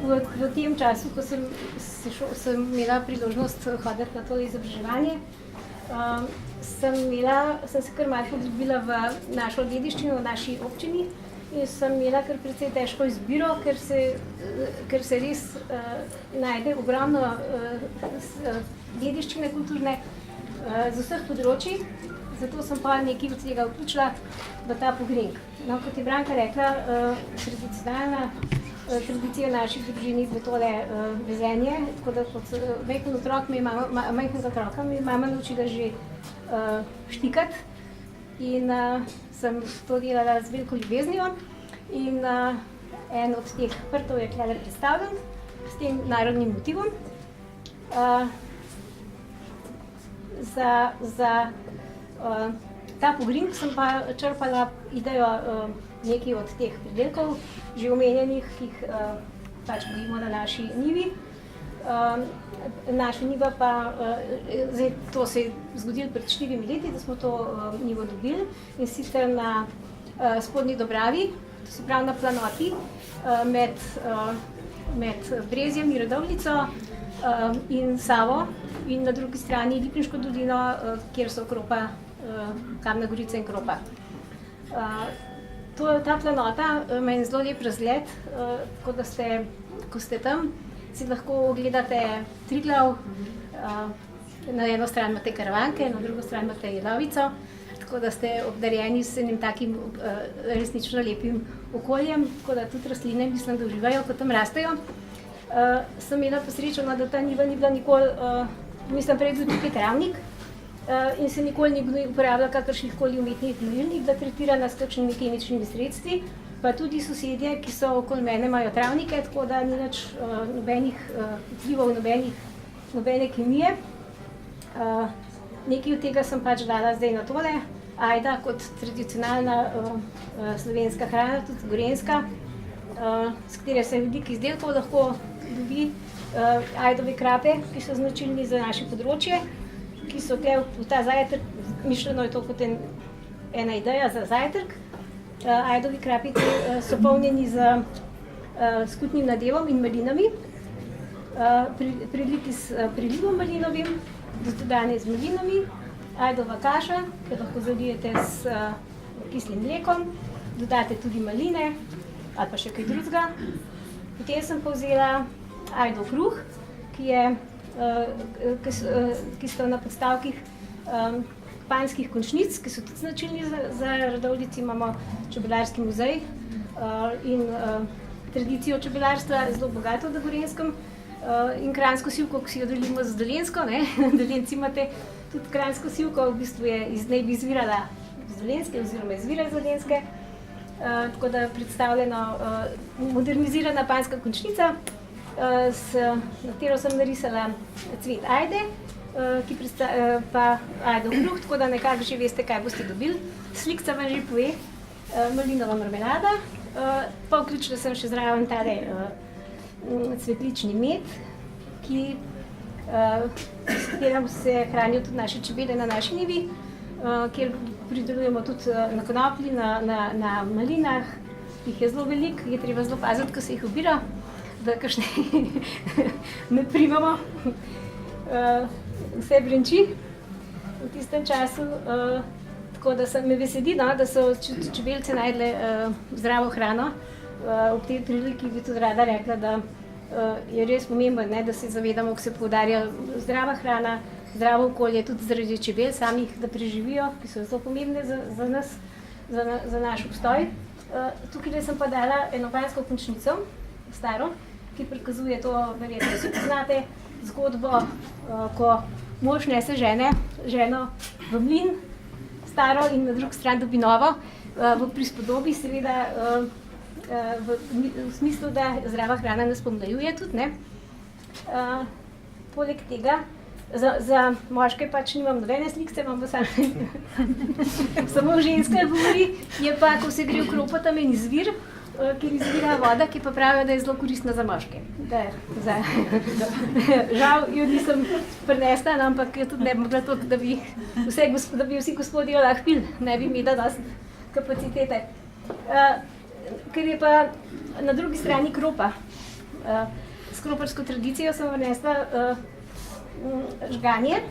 v tem času, ko sem imela priložnost hoditi na to izobraževanje, sem se kar malo poglobila v našo dediščino, v naši občini in sem imela kar precej težko izbiro, ker se res najde ogromno dediščine kulturne z vseh področij, zato sem pa nekaj od tega vključila v ta pogring. No, kot je Branka rekla, tradicionalna tradicija naših družin je bilo tole vezenje, tako da kot majhnega otroka mi je mama naučila že štikati in sem to delala z veliko ljubeznijo in en od teh prtov je tukaj predstavljen s tem narodnim motivom. Za ta pogring sem pa črpala idejo nekaj od teh pridelkov, že omenjenih, ki jih pač gojimo na naši njivi. Naša njiva pa, zdaj to se je zgodilo pred 4 leti, da smo to njivo dobili in sicer na Spodnji Dobravi, to se pravi na planoti med Brezjem in Radovljico in Savo in na drugi strani Lipniško dolino, kjer so Kropa, Kamna Gorica in Kropa. Ta planota ima en zelo lep razgled, tako da ko ste tam, si lahko ogledate Triglav, na eno stran imate Karavanke, na drugo stran imate Jelovico, tako da ste obdarjeni s enim takim resnično lepim okoljem, tako da tudi rastline mislim, da uživajo, ko tam rastejo. Sem imela pa srečo, da ta njiva ni bila nikoli, mislim, prej bil tukaj travnik, in se nikoli ni uporabljala kakršnih koli umetnih gnojil, ni bila tretirana s kakšnimi kemičnimi sredstvi, pa tudi sosedje, ki so okoli mene, imajo travnike, tako da ni nič nobenih vplivov, nobene kemije. Nekaj od tega sem pač dala zdaj na tole. Ajda kot tradicionalna slovenska hrana, tudi gorenjska, s katero se veliko izdelkov lahko dobi. Ajdove krape, ki so značilni za naše področje, ki so v ta zajtrk, mišljeno je to kot ena ideja za zajtrk. Ajdovi krapici so polnjeni z skutnim nadevom in malinami, priliti s prilivom malinovim, dodane z malinami, ajdova kaša, ki lahko zalijete s kislim mlekom, dodate tudi maline ali pa še kaj drugega. Potem sem pa vzela ajdov kruh, ki so na podstavkih panjskih končnic, ki so tudi značilni za Radovljici. Imamo čebelarski muzej in tradicijo čebelarstva zelo bogato na Gorenjskem in kranjsko sivko, ki si jo delimo z Dolenjsko. Dolenjci imate tudi kranjsko sivko, v bistvu naj bi izvirala iz Dolenjske oziroma izvira iz Dolenjske, tako da je predstavljeno modernizirana panjska končnica, na katero sem narisala cvet ajde, pa ajdov kruh, tako da nekako že veste, kaj boste dobili. Slikca vam že pove, malinova marmelada, pa vključila sem še zraven tale cvetlični med, s katerim se hranijo tudi naše čebele na naši njivi, kjer pridelujemo tudi na konoplji, na malinah, jih je zelo veliko, je treba zelo paziti, ko se jih obira, da kakšne ne primamo. Vse brenči v tistem času, tako da me veseli, da so čebelce najdle zdravo hrano. Ob tej priliki bi tudi rada rekla, da je res pomembno, da se zavedamo, ko se poudarja zdrava hrana, zdravo okolje, tudi zaradi čebel samih, da preživijo, ki so zelo pomembne za nas, za naš obstoj. Tukaj sem pa dala eno panjsko končnico, staro, ki prikazuje to, verjetno si poznate, zgodbo, ko mož nese ženo v mlin, staro, in na drugi strani dobi novo, v prispodobi seveda, v smislu, da zdrava hrana nas pomlajuje tudi. Poleg tega, za moške pač nimam nobene slikce, imam pa samo ženska govori, je pa, ko se gre v Kropo, tam en izvir, kjer izvira voda, ki pa pravijo, da je zelo koristna za moške. Žal jo nisem prinesla, ampak tudi ne bi bila toliko, da bi vsi gospodje lahko pili, ne bi imela dosti kapacitete. Ker je pa na drugi strani Kropa, S kroparsko tradicijo sem vnesla žganje,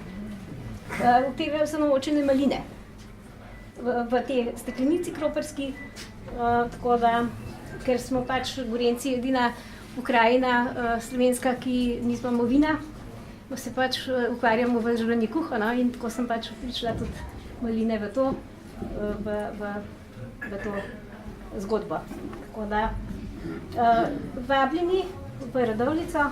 v tega so namočene maline v te steklenici kroparski, tako da, ker smo pač Gorenjci edina pokrajina slovenska, ki nismo vina, se pač ukvarjamo v življenje kuho, no, in tako sem pač prišla tudi maline v to zgodbo. Tako da, vabljeni v Radovljico,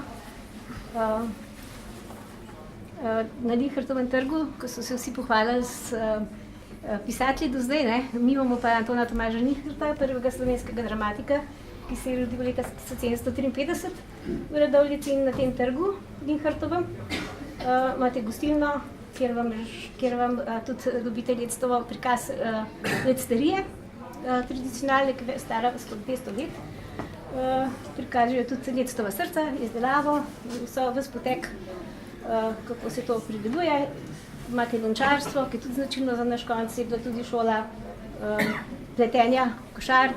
na Linhartovem trgu, ko so se vsi pohvalili s pisatelji do zdaj, ne. Mi imamo pa Antona Tomaža Linharta, prvega slovenskega dramatika, ki se je rodil leta 1753 v Radovljici in na tem trgu Linhartovem. Imate gostilno, kjer vam tudi dobite Lectovo prikaz lectarije, tradicionalne, ki je stara skoraj 200 let. Prikažejo tudi Lectova srca, izdelavo, ves potek, kako se to prideluje. Imate lončarstvo, ki je tudi značilno za naš konec, je bila tudi šola pletenja, košar,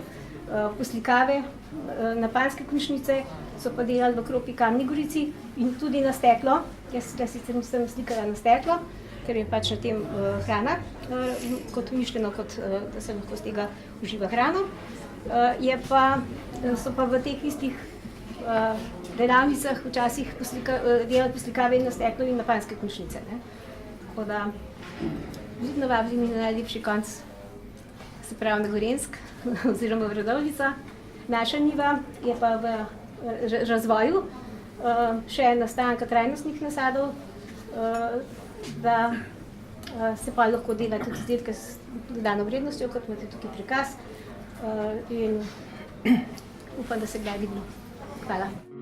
poslikave, na Panske končnice so pa delali v Kropi Kamni Gorici in tudi na steklo. Jaz sicer nisem slikala na steklo, ker je pač na tem hrana, kot mišljeno, da se lahko z tega uživa hrano. So pa v teh istih delavnicah včasih delali poslikave na steklo in na Panske končnice. Tako da, vidno vabljeni na najlepši konc, se pravi na Gorenjsk, oziroma v Radovljico. Naša njiva je pa v razvoju, še nastanka trajnostnih nasadov, da se pa lahko dela tudi izdelke z dodano vrednostjo, kot imate tukaj prikaz, in upam, da se kdaj vidimo. Hvala.